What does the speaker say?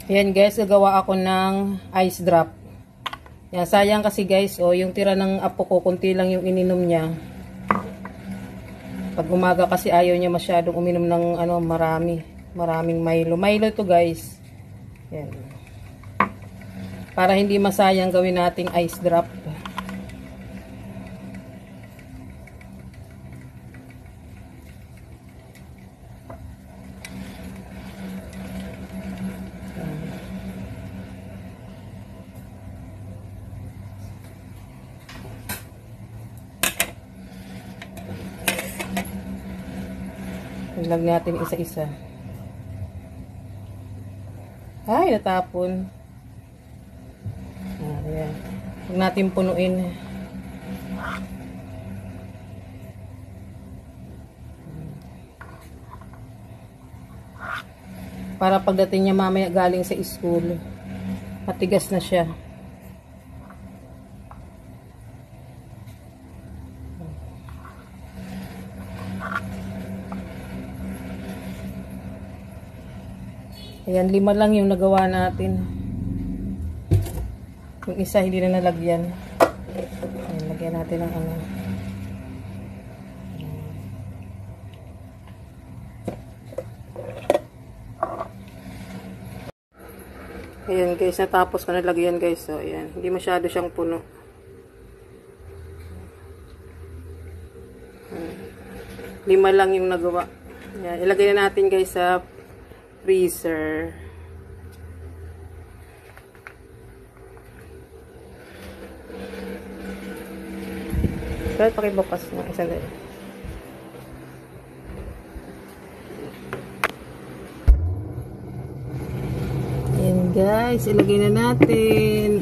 Ayan guys, gagawa ako ng ice drop. Yan, sayang kasi guys, oh, yung tira ng apo ko, kunti lang yung ininom niya. Pag umaga kasi ayaw niya masyadong uminom ng maraming Milo. Milo to guys. Yan. Para hindi masayang gawin nating ice drop. Ilag natin isa-isa. Ay, natapon. Ayan. Huwag natin punuin. Para pagdating niya mamaya galing sa school, matigas na siya. Ayan, 5 lang yung nagawa natin. Yung isa hindi na nalagyan. Ayan, lagyan natin ng ano. Ayan guys, natapos ko na lagyan guys. So, ayan, hindi masyado siyang puno. 5 lang yung nagawa. Ayan, ilagay na natin guys sa freezer. Pero pakibukas na isang dali. Ayan guys, ilagay na natin.